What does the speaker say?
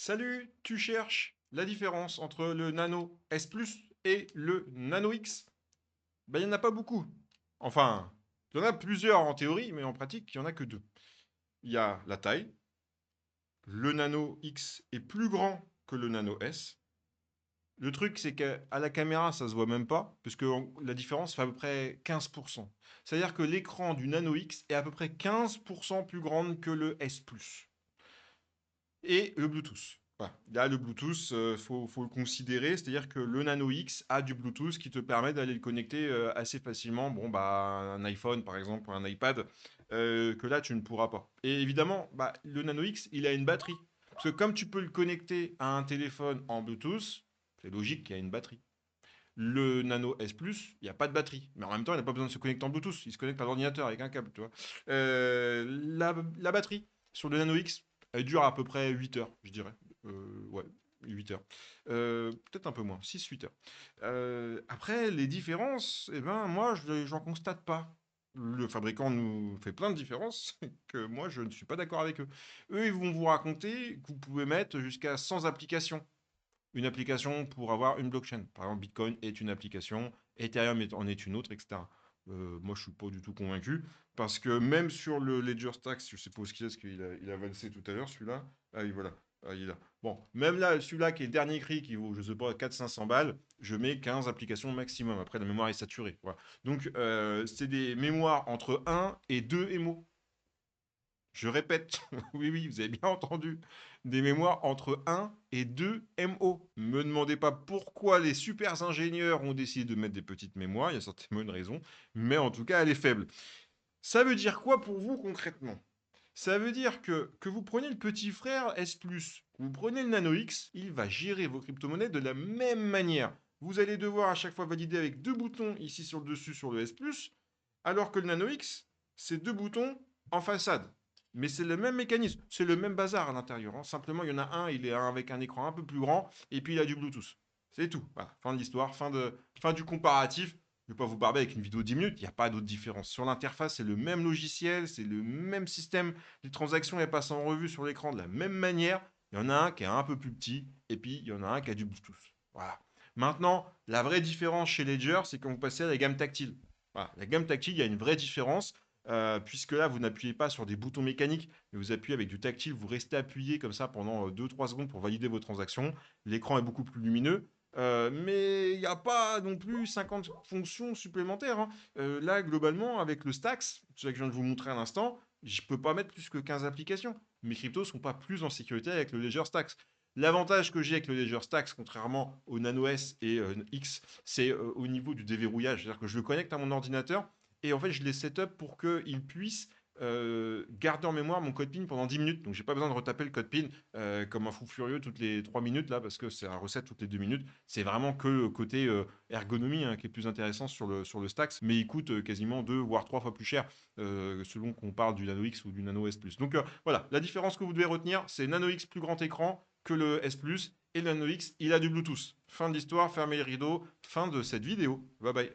Salut, tu cherches la différence entre le Nano S Plus et le Nano X? Ben, il n'y en a pas beaucoup. Enfin, il y en a plusieurs en théorie, mais en pratique, il n'y en a que deux. Il y a la taille. Le Nano X est plus grand que le Nano S. Le truc, c'est qu'à la caméra, ça se voit même pas, puisque la différence fait à peu près 15%. C'est-à-dire que l'écran du Nano X est à peu près 15% plus grande que le S Plus. Et le Bluetooth. Voilà. Là, le Bluetooth, faut le considérer, c'est-à-dire que le Nano X a du Bluetooth qui te permet d'aller le connecter assez facilement. Bon, bah, un iPhone, par exemple, ou un iPad, que là, tu ne pourras pas. Et évidemment, bah, le Nano X, il a une batterie. Parce que comme tu peux le connecter à un téléphone en Bluetooth, c'est logique qu'il y a une batterie. Le Nano S Plus, il n'y a pas de batterie. Mais en même temps, il n'a pas besoin de se connecter en Bluetooth. Il se connecte par ordinateur avec un câble, tu vois. La batterie sur le Nano X, elle dure à peu près 8 heures, je dirais. Ouais, 8 heures. Peut-être un peu moins, 6-8 heures. Après, les différences, eh ben, moi, je n'en constate pas. Le fabricant nous fait plein de différences que moi, je ne suis pas d'accord avec eux. Eux, ils vont vous raconter que vous pouvez mettre jusqu'à 100 applications une application pour avoir une blockchain. Par exemple, Bitcoin est une application, Ethereum en est une autre, etc. Moi, je suis pas du tout convaincu parce que même sur le Ledger Stacks, je suppose qu'il est, parce qu'il a valsé tout à l'heure, celui-là. Ah oui, voilà. Ah, il est là. Bon, même là, celui-là qui est dernier cri, qui vaut, je sais pas, 400-500 balles, je mets 15 applications maximum. Après, la mémoire est saturée. Voilà. Donc, c'est des mémoires entre 1 et 2 MO. Je répète, oui, oui, vous avez bien entendu, des mémoires entre 1 et 2 MO. Me demandez pas pourquoi les super ingénieurs ont décidé de mettre des petites mémoires, il y a certainement une raison, mais en tout cas, elle est faible. Ça veut dire quoi pour vous concrètement? Ça veut dire que vous prenez le petit frère S+, vous prenez le Nano X, il va gérer vos crypto-monnaies de la même manière. Vous allez devoir à chaque fois valider avec deux boutons ici sur le dessus sur le S+, alors que le Nano X, c'est deux boutons en façade. Mais c'est le même mécanisme, c'est le même bazar à l'intérieur, hein. Simplement, il y en a un, il est avec un écran un peu plus grand, et puis il a du Bluetooth. C'est tout. Voilà. Fin de l'histoire, fin du comparatif. Je ne vais pas vous barber avec une vidéo de 10 minutes, il n'y a pas d'autre différence. Sur l'interface, c'est le même logiciel, c'est le même système. Les transactions, elles passent en revue sur l'écran de la même manière. Il y en a un qui est un peu plus petit, et puis il y en a un qui a du Bluetooth. Voilà. Maintenant, la vraie différence chez Ledger, c'est quand vous passez à la gamme tactile. Voilà. La gamme tactile, il y a une vraie différence. Puisque là, vous n'appuyez pas sur des boutons mécaniques, mais vous appuyez avec du tactile, vous restez appuyé comme ça pendant 2-3 secondes pour valider vos transactions. L'écran est beaucoup plus lumineux, mais il n'y a pas non plus 50 fonctions supplémentaires, hein. Là, globalement, avec le Stacks, celui que je viens de vous montrer à l'instant, je ne peux pas mettre plus que 15 applications. Mes cryptos ne sont pas plus en sécurité avec le Ledger Stacks. L'avantage que j'ai avec le Ledger Stacks, contrairement au Nano S et X, c'est au niveau du déverrouillage. C'est-à-dire que je le connecte à mon ordinateur et en fait, je les set up pour qu'il puisse garder en mémoire mon code PIN pendant 10 minutes. Donc, j'ai pas besoin de retaper le code PIN comme un fou furieux toutes les 3 minutes là, parce que c'est un reset toutes les 2 minutes. C'est vraiment que le côté ergonomie hein, qui est plus intéressant sur le Stacks, mais il coûte quasiment 2 voire 3 fois plus cher selon qu'on parle du Nano X ou du Nano S+. Donc voilà, la différence que vous devez retenir, c'est Nano X plus grand écran que le S+, et le Nano X, il a du Bluetooth. Fin de l'histoire, fermez les rideaux, fin de cette vidéo. Bye bye.